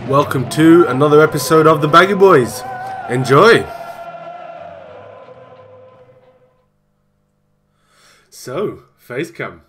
Welcome to another episode of the Baggie Boys. Enjoy! So, face cam.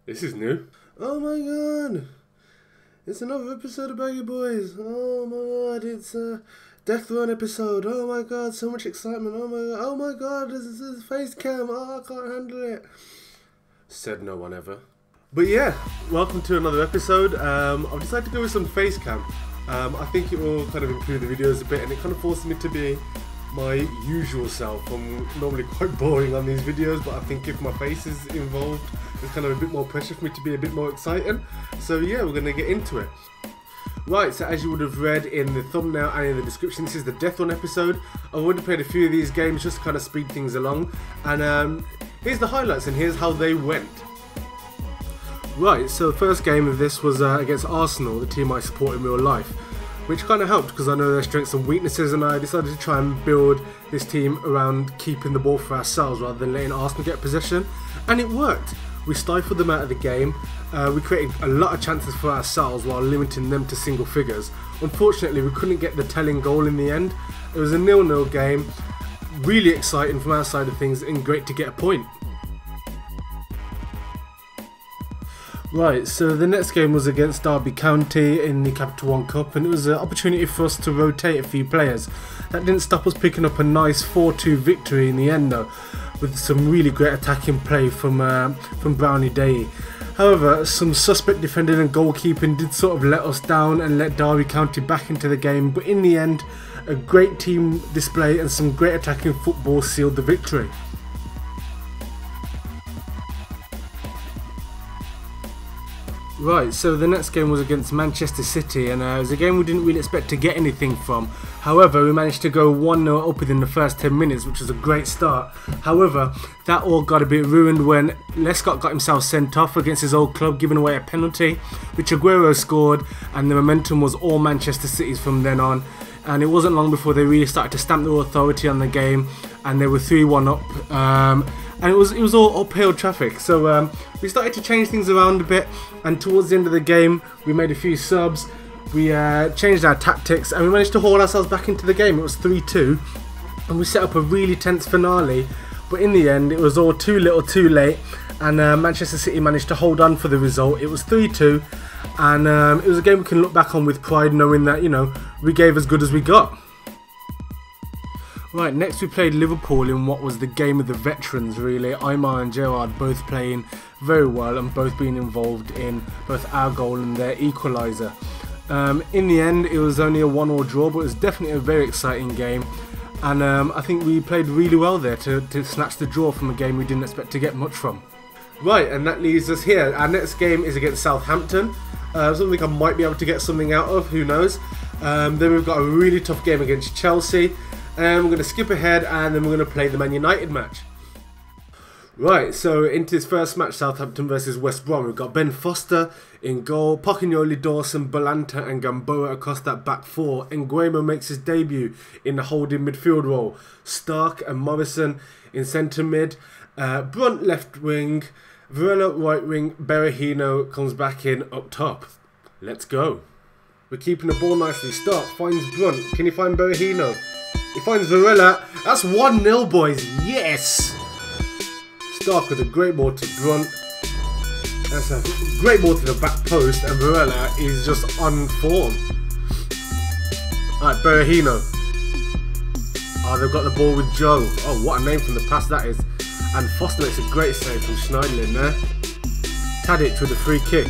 This is new. Oh my god! It's another episode of Baggie Boys. Oh my god, it's a Death Run episode. Oh my god, so much excitement. Oh my god, this is face cam. Oh, I can't handle it. Said no one ever. But yeah, welcome to another episode. I've decided to go with some face cam. I think it will kind of improve the videos a bit, and it kind of forces me to be my usual self. I'm normally quite boring on these videos, but I think if my face is involved, there's kind of a bit more pressure for me to be a bit more exciting. So yeah, we're going to get into it. Right, so as you would have read in the thumbnail and in the description, this is the Death Run episode. I've already played a few of these games just to kind of speed things along. And here's the highlights and here's how they went. Right, so the first game of this was against Arsenal, the team I support in real life, which kind of helped because I know their strengths and weaknesses, and I decided to try and build this team around keeping the ball for ourselves rather than letting Arsenal get possession, and it worked. We stifled them out of the game, we created a lot of chances for ourselves while limiting them to single figures. Unfortunately, we couldn't get the telling goal in the end. It was a 0-0 game, really exciting from our side of things and great to get a point. Right, so the next game was against Derby County in the Capital One Cup, and it was an opportunity for us to rotate a few players. That didn't stop us picking up a nice 4-2 victory in the end though, with some really great attacking play from Brownie Day. However, some suspect defending and goalkeeping did sort of let us down and let Derby County back into the game, but in the end, a great team display and some great attacking football sealed the victory. Right, so the next game was against Manchester City, and it was a game we didn't really expect to get anything from. However, we managed to go 1-0 up within the first 10 minutes, which was a great start. However, that all got a bit ruined when Lescott got himself sent off against his old club, giving away a penalty, which Aguero scored, and the momentum was all Manchester City's from then on. And it wasn't long before they really started to stamp their authority on the game, and they were 3-1 up. And it was all uphill traffic, so we started to change things around a bit, and towards the end of the game we made a few subs, we changed our tactics, and we managed to haul ourselves back into the game. It was 3-2 and we set up a really tense finale, but in the end it was all too little too late, and Manchester City managed to hold on for the result. It was 3-2, and it was a game we can look back on with pride, knowing that, you know, we gave as good as we got. Right, next we played Liverpool in what was the game of the veterans really. Aymar and Gerrard both playing very well and both being involved in both our goal and their equaliser. In the end it was only a 1-1 draw, but it was definitely a very exciting game, and I think we played really well there to snatch the draw from a game we didn't expect to get much from. Right, and that leaves us here. Our next game is against Southampton, something I might be able to get something out of, who knows. Then we've got a really tough game against Chelsea. And we're going to skip ahead, and then we're going to play the Man United match. Right, so into this first match, Southampton versus West Brom, we've got Ben Foster in goal, Pochignoli, Dawson, Balanta and Gamboa across that back four. Nguema makes his debut in the holding midfield role. Stark and Morrison in centre mid, Brunt left wing, Varela right wing, Berahino comes back in up top. Let's go. We're keeping the ball nicely. Stark finds Brunt. Can you find Berahino? He finds Varela. That's 1-0, boys. Yes! Stark with a great ball to Brunt. That's a great ball to the back post, and Varela is just on form. Alright, Berahino. Oh, they've got the ball with Joe. Oh, what a name from the past that is. And Foster makes a great save from Schneiderlin there. Tadic with a free kick.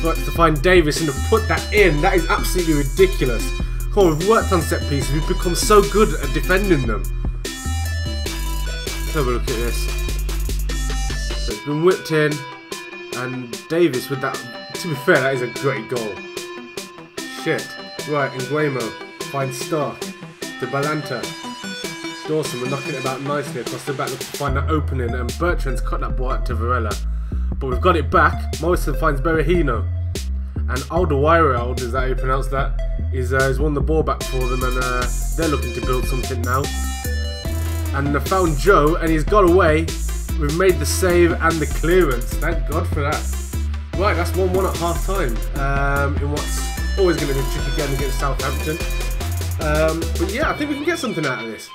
Got to find Davis and to put that in. That is absolutely ridiculous. Come on, we've worked on set pieces, we've become so good at defending them. Let's have a look at this. So it's been whipped in, and Davis with that, to be fair, that is a great goal. Shit. Right, Nguema finds Stark to Balanta. Dawson, we're knocking it about nicely across the back, looking to find that opening, and Bertrand's cut that ball out to Varela. But we've got it back. Morrison finds Berahino. And Alderweireld, is that how you pronounce that? Is won the ball back for them, and they're looking to build something now. And they found Joe, and he's got away. We've made the save and the clearance. Thank God for that. Right, that's 1-1 at half time. In what's always going to be a tricky game against Southampton. But yeah, I think we can get something out of this.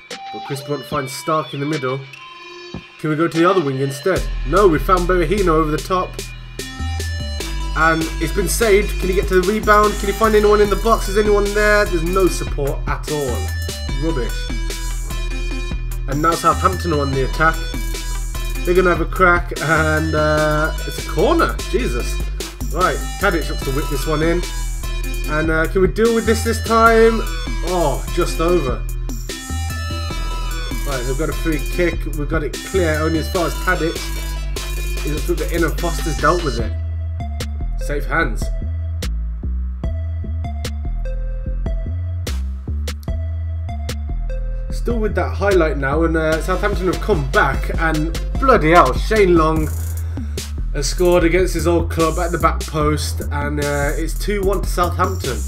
But Chris Brunt finds Stark in the middle. Can we go to the other wing instead? No, we found Berahino over the top. And it's been saved. Can he get to the rebound? Can he find anyone in the box? Is anyone there? There's no support at all. Rubbish. And now Southampton are on the attack. They're going to have a crack. And it's a corner. Jesus. Right, Tadic looks to whip this one in. And can we deal with this time? Oh, just over. Right, they've got a free kick. We've got it clear only as far as Tadic. He's put it in and Foster's dealt with it. Safe hands. Still with that highlight now, and Southampton have come back, and bloody hell, Shane Long has scored against his old club at the back post, and it's 2-1 to Southampton.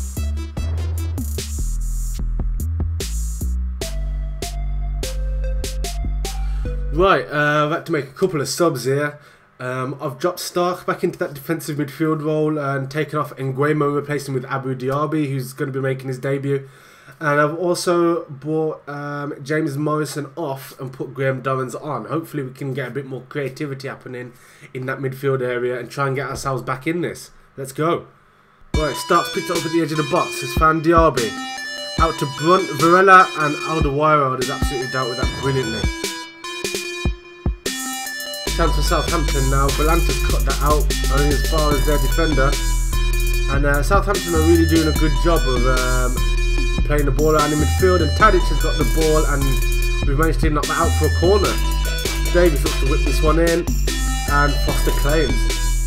Right, I've had to make a couple of subs here. I've dropped Stark back into that defensive midfield role and taken off Nguemo, replacing with Abu Diaby, who's going to be making his debut. And I've also brought James Morrison off and put Graham Dorrans on. Hopefully we can get a bit more creativity happening in that midfield area and try and get ourselves back in this. Let's go. Right, Stark's picked it up at the edge of the box. Has found Diaby. Out to Brunt, Varela, and Alderweireld has absolutely dealt with that brilliantly. Chance for Southampton now. Belanta's cut that out only as far as their defender. And Southampton are really doing a good job of playing the ball around in midfield, and Tadic has got the ball and we've managed to knock that out for a corner. Davis looks to whip this one in and Foster claims.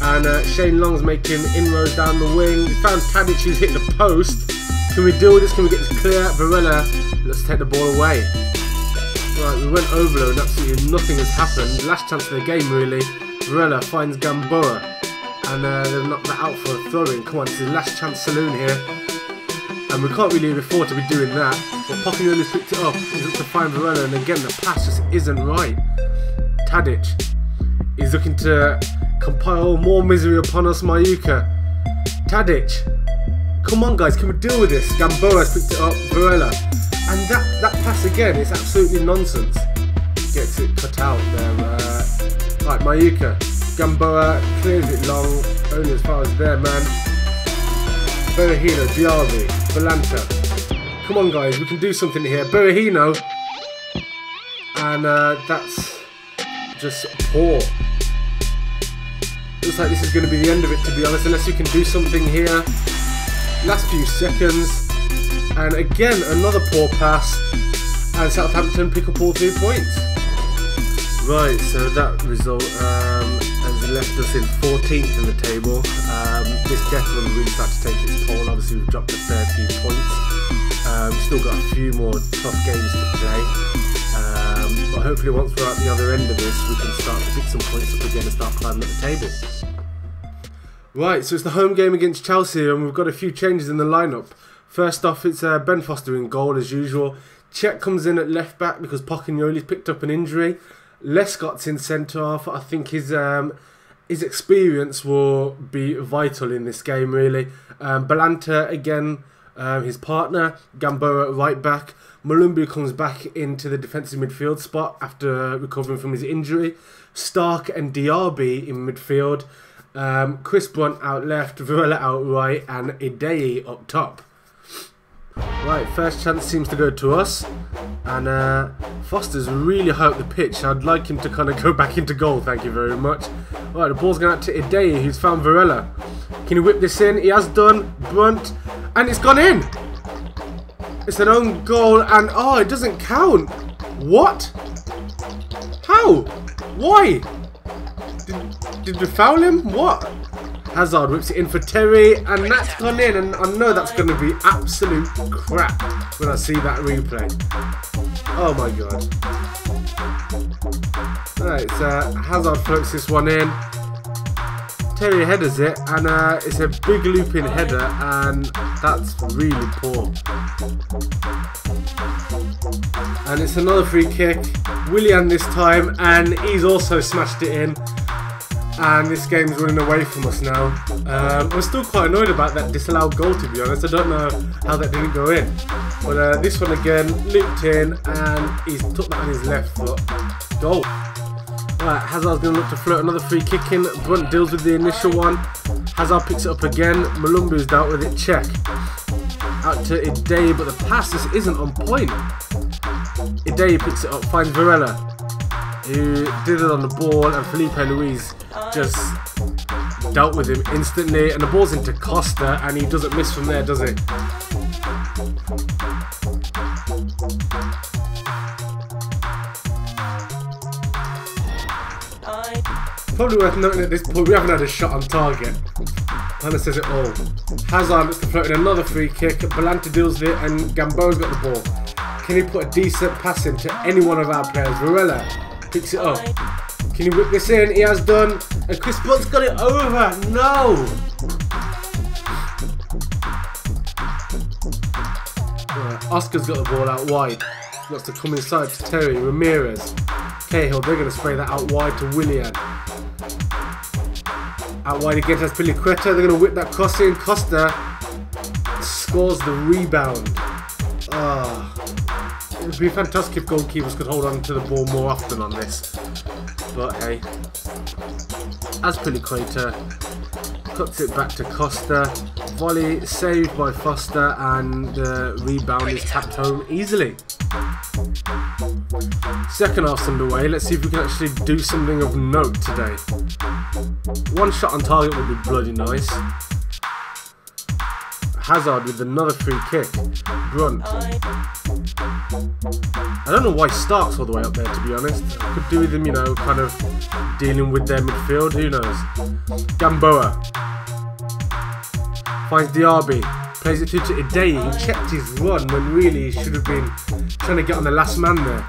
And Shane Long's making inroads down the wing. He found Tadic who's hit the post. Can we deal with this? Can we get this clear? Varela, let's take the ball away. Right, we went over there and absolutely nothing has happened. Last chance of the game really. Varela finds Gamboa and they've knocked that out for a throw-in. Come on, it's the last chance saloon here. And we can't really afford to be doing that. But Pochettino's picked it up. He's up to find Varela, and again the pass just isn't right. Tadic is looking to compile more misery upon us, Mayuka. Tadic, come on guys, can we deal with this? Gamboa's picked it up, Varela. And that pass again is absolutely nonsense. Gets it cut out there. Right, Mayuka. Gamboa clears it long, only as far as their man. Berahino, Diaby, Belanta. Come on guys, we can do something here. Berahino. And that's just poor. Looks like this is going to be the end of it, to be honest, unless we can do something here. Last few seconds. And again, another poor pass. And Southampton pick up all 3 points. Right, so that result has left us in 14th in the table. This death run really started to take its toll. Obviously we've dropped a fair few points. We've still got a few more tough games to play. But hopefully once we're at the other end of this, we can start to pick some points up again and start climbing up the table. Right, so it's the home game against Chelsea and we've got a few changes in the lineup. First off, it's Ben Foster in goal as usual. Cech comes in at left back because Pochettino's picked up an injury. Lescott's in centre half. I think his experience will be vital in this game really. Belanta again, his partner. Gamboa at right back. Malumbu comes back into the defensive midfield spot after recovering from his injury. Stark and Diaby in midfield. Chris Brunt out left, Varela out right, and Idei up top. Right, first chance seems to go to us, and Foster's really high up the pitch. I'd like him to kind of go back into goal, thank you very much. Right, the ball's going out to Idei, who's found Varela. Can he whip this in? He has done. Brunt, and it's gone in. It's an own goal, and oh, it doesn't count. What? How? Why? Did we foul him? What? Hazard whips it in for Terry, and that's gone in, and I know that's going to be absolute crap when I see that replay. Oh my god. Alright, so Hazard floats this one in. Terry headers it, and it's a big looping header, and that's really poor. And it's another free kick. Willian this time, and he's also smashed it in. and this game's running away from us now. I'm still quite annoyed about that disallowed goal, to be honest. I don't know how that didn't go in. But this one again, looped in, and he's took that on his left foot. Goal. Right, Hazard's going to look to float another free kick in. Brunt deals with the initial one. Hazard picks it up again. Malumbu's dealt with it. Check. Out to Idei, but the pass just isn't on point. Idei picks it up, finds Varela, who did it on the ball, and Felipe Luis just dealt with him instantly, and the ball's into Costa, and he doesn't miss from there, does he? Probably worth noting at this point, we haven't had a shot on target. Kind of says it all. Hazard looks to float in another free kick. Balanta deals with it, and Gamboa's got the ball. Can he put a decent pass into any one of our players? Varela picks it up. Can he whip this in? He has done. And Chris Brunt's got it over. No! Right, Oscar's got the ball out wide. Looks to come inside to Terry. Ramirez. Cahill, they're going to spray that out wide to Willian. Out wide again has Piliqueta. They're going to whip that cross in. Costa scores the rebound. It would be fantastic if goalkeepers could hold on to the ball more often on this. But hey. As Piliqueta cuts it back to Costa. Volley saved by Foster, and the rebound is tapped home easily. Second half's underway. Let's see if we can actually do something of note today. One shot on target would be bloody nice. Hazard with another free kick. Brunt. I don't know why Stark's all the way up there, to be honest. Could do with him, you know, kind of dealing with their midfield. Who knows? Gamboa finds Diaby. Plays it through to Idei. He checked his run when really he should have been trying to get on the last man there.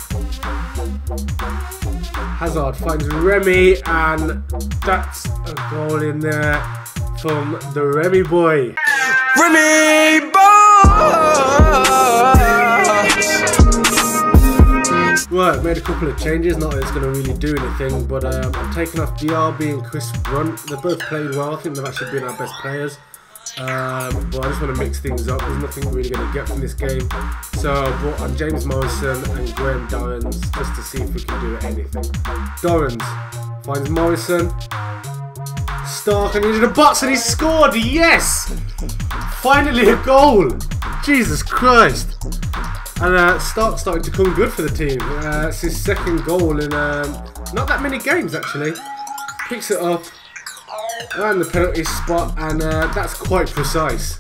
Hazard finds Remy, and that's a goal in there from the Remy boy. Remy boy! Right, made a couple of changes, not that it's going to really do anything, but I'm taking off Diaby and Chris Brunt. They've both played well. I think they've actually been our best players. But I just want to mix things up. There's nothing really going to get from this game. So I brought on James Morrison and Graham Dorrans just to see if we can do anything. Dorrans finds Morrison. Stark, and into the box, and he scored! Yes! Finally a goal! Jesus Christ! And Stark starting to come good for the team. It's his second goal in not that many games actually. Picks it up around the penalty spot, and that's quite precise.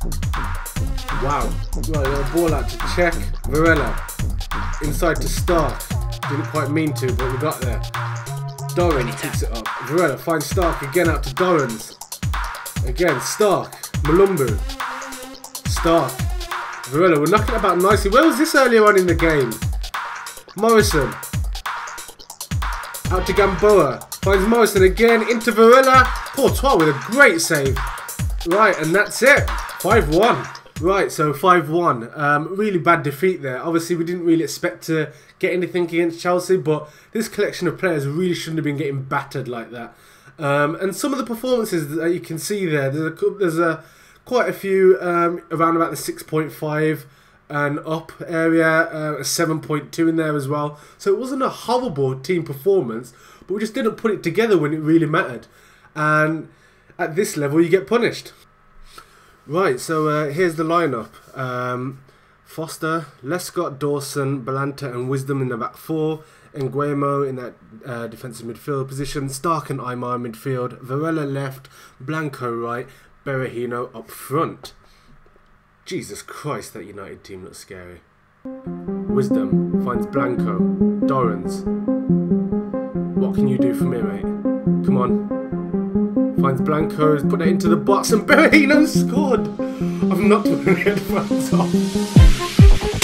Wow. Right, got a ball out to check. Varela inside to Stark. Didn't quite mean to, but we got there. Dorrans picks it up. Varela finds Stark again out to Dorrans. Again, Stark. Malumbu. Stark. Varela, we're knocking it about nicely. Where was this earlier on in the game? Morrison. Out to Gamboa. Finds Morrison again into Varela. Courtois with a great save. Right, and that's it. 5-1. Right, so 5-1. Really bad defeat there. Obviously, we didn't really expect to get anything against Chelsea, but this collection of players really shouldn't have been getting battered like that. And some of the performances that you can see there, there's quite a few around about the 6.5 and up area, a 7.2 in there as well. So it wasn't a horrible team performance, but we just didn't put it together when it really mattered. And at this level, you get punished. Right, so here's the lineup. Foster, Lescott, Dawson, Balanta and Wisdom in the back four. Nguemo in that defensive midfield position. Stark and Aymar in midfield. Varela left. Blanco right. Berahino up front. Jesus Christ, that United team looks scary. Wisdom finds Blanco. Dorrans. What can you do for me, mate? Come on. Finds Blanco. Put it into the box and Berahino scored. I've knocked the headphones off.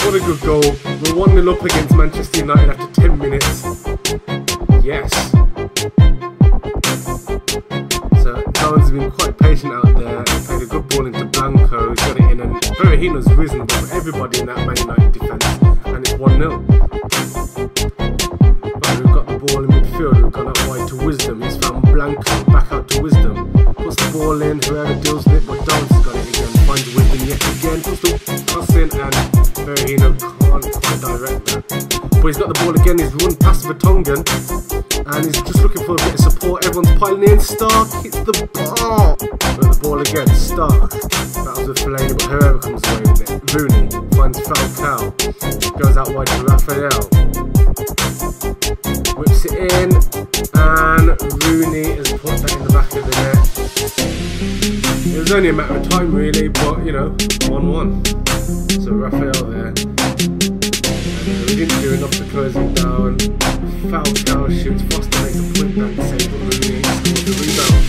What a good goal. We're 1-0 up against Manchester United after 10 minutes. Yes. So Dorrans has been quite patient out there. Played a good ball into Blanco. He's got it in, and Berahino's risen above everybody in that Man United defence. And it's 1-0. Right, we've got the ball in midfield. We've gone out wide to Wisdom. He's found Blanco, back out to Wisdom. Puts the ball in, whoever deals with it, but Dance has got it again. Finds Wisdom yet again. Puts the cross in, and Verhino can't quite direct that. But he's got the ball again. He's run past Vertonghen, and he's just looking for a bit of support. Everyone's piling in. Stark hits the bar. But the ball again. Stark. That was with Fellaini, but whoever comes away with it. Rooney finds Falcao. Goes out wide to Raphael. Whips it in, and Rooney has put that in the back of the net. It was only a matter of time really, but you know, 1-1. So Raphael there. And we didn't do enough to close him down. Falcao shoots, Foster makes a point blank save, but Rooney scores the rebound.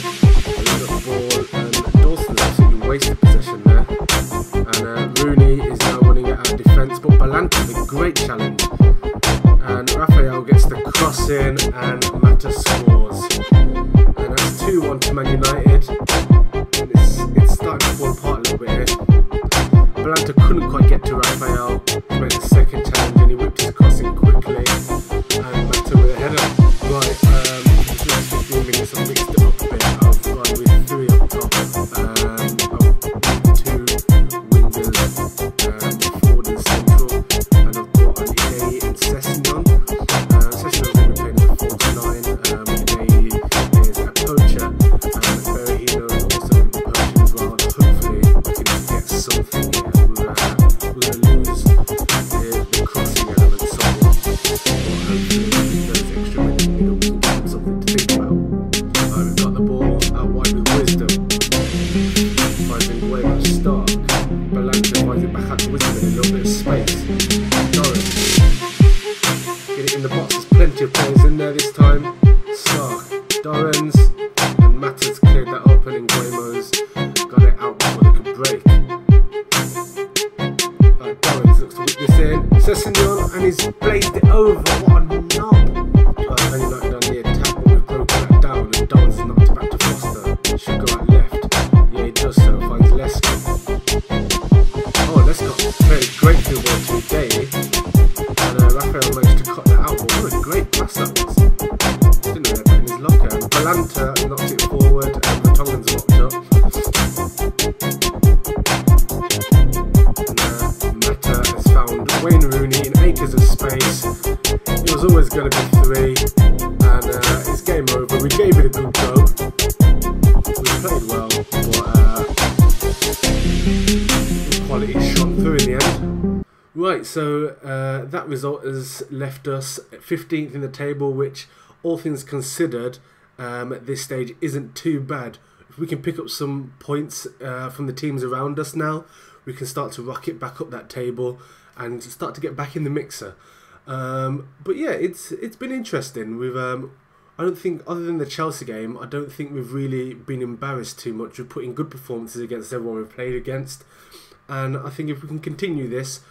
There's the ball, and Dawson's absolutely wasted possession there. And Rooney is now running it out of defence, but Balanta with a great challenge. And Raphael gets the cross in, and Mata scores. And that's 2-1 to Man United. And it's starting to fall apart a little bit here. Balanta couldn't quite get to Raphael. He made the second challenge, and he whipped his cross in quickly. And Mata with a header. Right, the last 15 minutes I've mixed it up a bit. I've gone with 3 up top. I've 2 wingers, forward and central. And I've got an Ine and Sessignon. Sessignon's going to be playing in the 49. Ine is a poacher. Verhino is also going to be poaching as well. Hopefully we can get something here. We're going to lose the crossing element somewhat. But hopefully those extra minutes we can get something to think about. We've got the ball out wide with Wisdom. Finds him way much Stark. Balanta finds it back out to Wisdom in a little bit of space. Dorrans. Get it in the box. There's plenty of players in there this time. Stark. Dorrans. And Mata's cleared that open, and Guemo's got it out before they could break. Dorrans looks to whip this in. Sessignon, and he's blazed it over. What a knob! Man United on the attack, but we've broken that down, and Dorrans has knocked it back to Foster. Should go out left. Yeah, he does so. Finds Lescott. Oh, Lescott played great through ball today. And Raphael managed to cut that out. But what a great pass that was. Didn't know that in his locker. Balanta knocked it forward, and Vertonghen's locked up. And Mata has found Wayne Rooney in acres of space. It was always going to be 3, and it's game over. We gave it a good go. We played well, but quality shone through in the end. Right, so that result has left us 15th in the table, which, all things considered, at this stage isn't too bad. If we can pick up some points from the teams around us now, we can start to rocket back up that table and start to get back in the mixer. But yeah, it's been interesting. We've I don't think, other than the Chelsea game, I don't think we've really been embarrassed too much. We've put in good performances against everyone we've played against, and I think if we can continue this,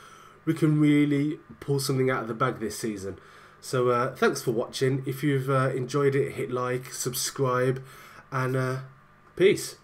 we can really pull something out of the bag this season. So thanks for watching. If you've enjoyed it, hit like, subscribe, and peace.